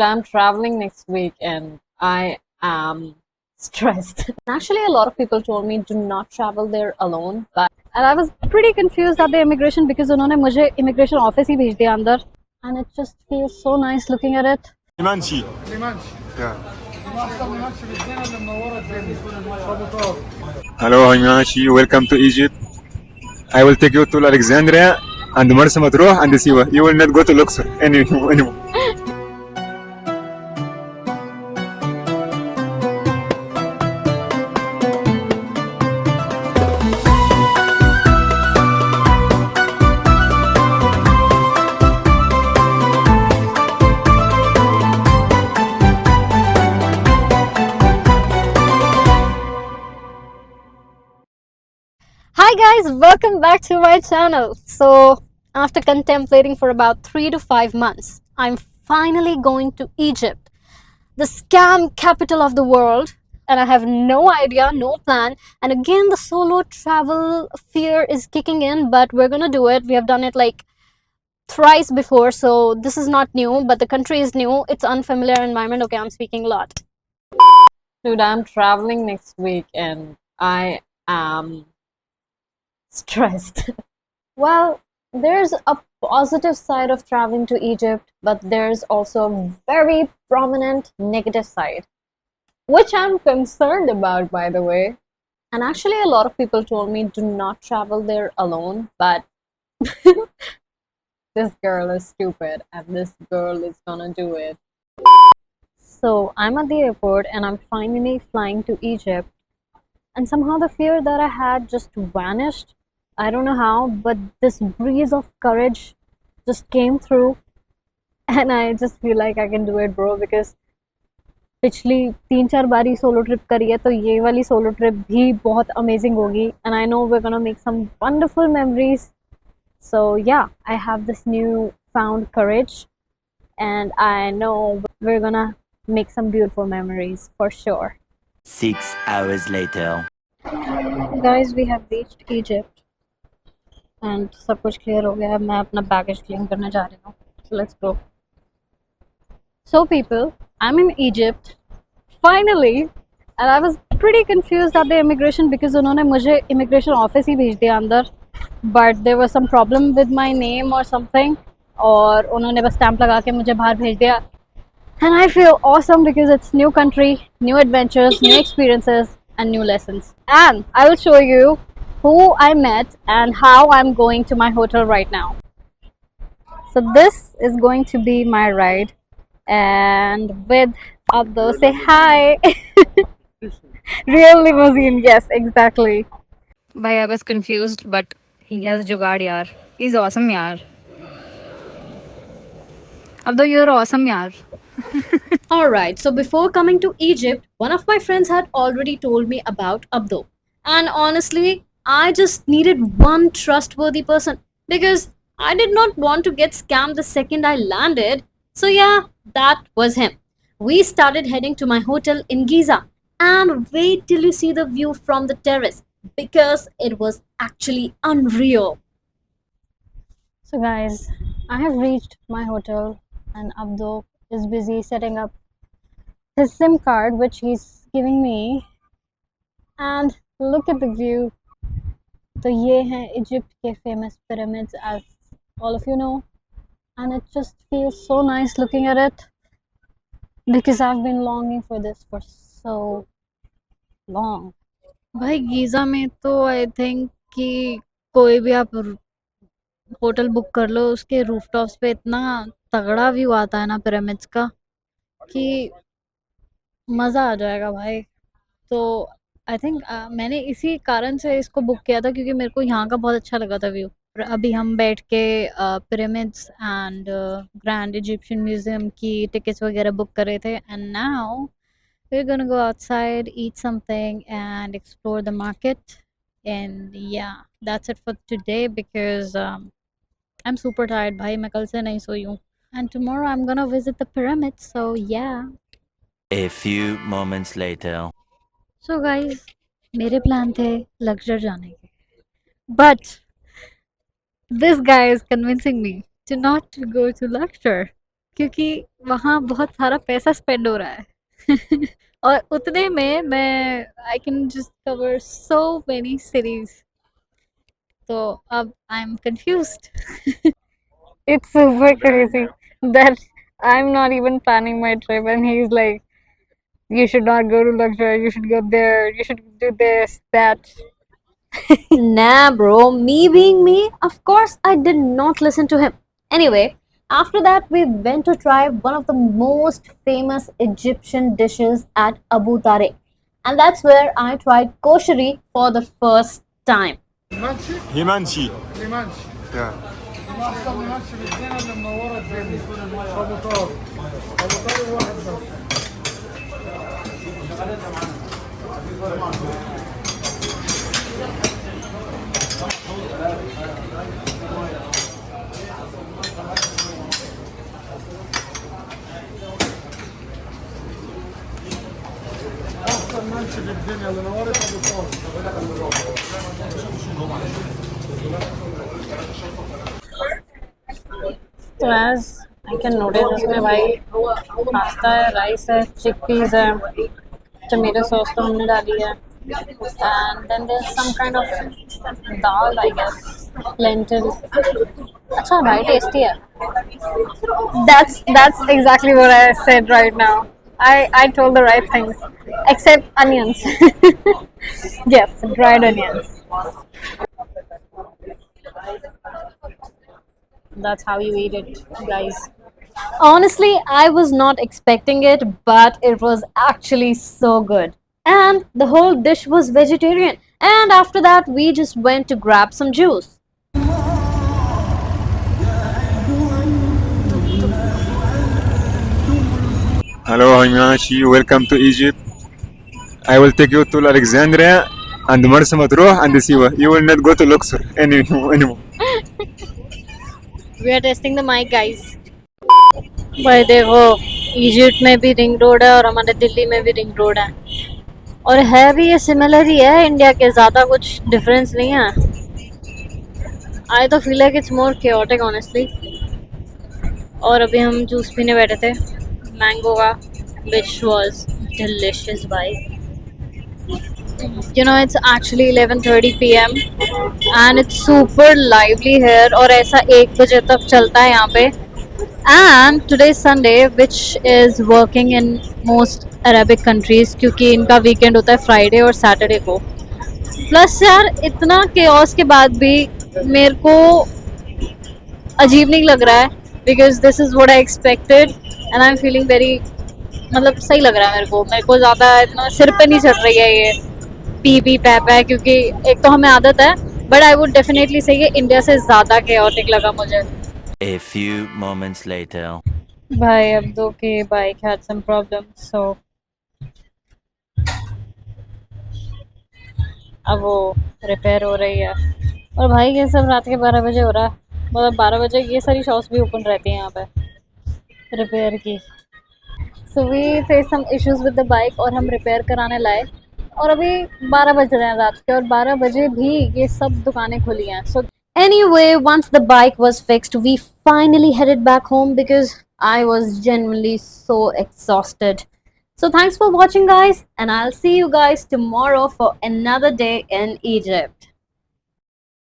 I'm traveling next week and I am stressed. Actually, a lot of people told me do not travel there alone, but and I was pretty confused at the immigration because उन्होंने मुझे immigration office ही भेज दिया अंदर, and it just feels so nice looking at it. ليمانشي. Yeah. Hello, Himashi. Welcome to Egypt. I will take you to Alexandria and Marsa Matruh and Siwa. You will not go to Luxor anymore. Hi guys, welcome back to my channel. So after contemplating for about 3 to 5 months, I'm finally going to Egypt, the scam capital of the world, and I have no idea, no plan. And again, the solo travel fear is kicking in, but we're gonna do it. We have done it like thrice before, so this is not new, but the country is new. It's unfamiliar environment. Okay, I'm speaking a lot. Dude, I'm traveling next week and I am stressed. Well, there's a positive side of traveling to Egypt, but there's also a very prominent negative side, which I'm concerned about, by the way. And actually, a lot of people told me do not travel there alone, but this girl is stupid and this girl is gonna do it. So I'm at the airport and I'm finally flying to Egypt, and somehow the fear that I had just vanished. I don't know how, but this breeze of courage just came through, and I just feel like I can do it, bro, because पिछली 3-4 बारी solo trip करी है, तो ये वाली solo trip भी बहुत amazing होगी, and I know we're gonna make some wonderful memories. So yeah, I have this new found courage, and I know we're gonna make some beautiful memories for sure. 6 hours later. Guys, we have reached Egypt and सब कुछ clear हो गया है. मैं अपना baggage clean करने जा रही हूँ. So let's go. So people, I'm in Egypt finally, and I was pretty confused at the immigration because उन्होंने मुझे immigration office ही भेज दिया अंदर, but there was some problem with my name or something, और उन्होंने बस stamp लगा के मुझे बाहर भेज दिया. And I feel awesome because it's new country, new adventures, new experiences, and new lessons. And I will show you who I met and how I'm going to my hotel right now. So this is going to be my ride, and with Abdo, say hi. Real limousine, yes, exactly. Bhai, I was confused, but he has jugaad, yaar. He's awesome, yaar. Abdo, you're awesome, yaar. Alright, so before coming to Egypt, one of my friends had already told me about Abdo. And honestly, I just needed one trustworthy person because I did not want to get scammed the second I landed. So yeah, that was him. We started heading to my hotel in Giza, and wait till you see the view from the terrace because it was actually unreal. So guys, I have reached my hotel and Abdo is busy setting up his SIM card which he's giving me, and look at the view. तो ये हैं Egypt के famous pyramids, as all of you know, and it just feels so nice looking at it because I've been longing for this for so long. भाई Giza में तो I think कि कोई भी आप होटल बुक कर लो, उसके रूफटॉप्स पे इतना तगड़ा व्यू आता है ना पिरामिड्स का कि मज़ा आ जाएगा भाई. तो आई थिंक मैंने इसी कारण से इसको बुक किया था क्योंकि मेरे को यहाँ का बहुत अच्छा लगा था व्यू. अभी हम बैठ के pyramids and grand Egyptian museum की टिकट्स वगैरह बुक कर रहे थे, and now we're gonna go outside, eat something, and explore the market. And yeah, that's it for today because I'm super tired. Bhai, मैं कल से नहीं सोई हूँ. And tomorrow I'm gonna visit the pyramids. So yeah. A few moments later. So guys, मेरे plan थे Luxor जाने के, but this guy is convincing me to not go to Luxor. क्योंकि वहाँ बहुत सारा पैसा स्पेंड हो रहा है और उतने में मैं I can just cover so many cities तो अब I am confused it's super crazy that I'm not even planning my trip and he's like you should not go to Luxor, you should go there, you should do this, that. Nah, bro, me being me, of course I did not listen to him. Anyway, after that, we went to try one of the most famous Egyptian dishes at Abu Tariq. And that's where I tried kosheri for the first time. هيمانشي. ليمانش Yeah. احسن ليمانش في الدنيا اللي منوره الدنيا ابو طارق ابو طارق واحد بس احسن منش في الدنيا اللي نورت ابو طارق तो as I can notice इसमें भाई pasta है, rice है, chickpeas है, tomato sauce तो हमने डाली है and then there's some kind of dal I guess, lentils. अच्छा भाई टेस्टी है. That's exactly what I said right now. I told the right things except onions. Yes, dried onions. That's how you eat it, guys. Honestly, I was not expecting it, but it was actually so good. And the whole dish was vegetarian. And after that, we just went to grab some juice. Hello, Himashi. Welcome to Egypt. I will take you to Alexandria and Marsa Matruh and Siwa. You will not go to Luxor anymore. We are testing the mic, guys. भाई देखो, Egypt में भी ring road है और हमारे दिल्ली में भी ring road है और है भी ये सिमिलर ही है इंडिया के, ज़्यादा कुछ डिफरेंस नहीं है. आई तो feel like it's more chaotic honestly. और अभी हम जूस पीने बैठे थे मैंगो का, विच वाज डिलिशियस भाई. You know, it's actually 11:30 p.m. and it's super lively here और ऐसा 1 बजे तक चलता है यहाँ पे. And today is Sunday, which is working in most Arabic countries क्योंकि इनका वीकेंड होता है फ्राइडे और सैटरडे को. प्लस यार इतना केओस के बाद भी मेरे को अजीब नहीं लग रहा है because this is what I expected and I am feeling very, मतलब सही लग रहा है मेरे को ज़्यादा इतना सिर पे नहीं चढ़ रही है ये पी पैप है क्योंकि एक तो हमें आदत है. बट आई वुड डेफिनेटली से ये इंडिया से ज़्यादा केओटिक लगा मुझे. A few moments later. भाई अब दो के bike had some problem so अब वो रिपेयर हो रही है. और भाई ये सब रात के 12 बजे हो रहा है, मतलब 12 बजे ये सारी शॉप्स भी ओपन रहती हैं यहाँ पे रिपेयर की. So we face some issues with the bike और हम रिपेयर कराने लाए और अभी 12 बज रहे हैं रात के और 12 बजे भी ये सब दुकानें खुली हैं. सो Anyway, once the bike was fixed, we finally headed back home because I was genuinely so exhausted. So thanks for watching, guys, and I'll see you guys tomorrow for another day in Egypt.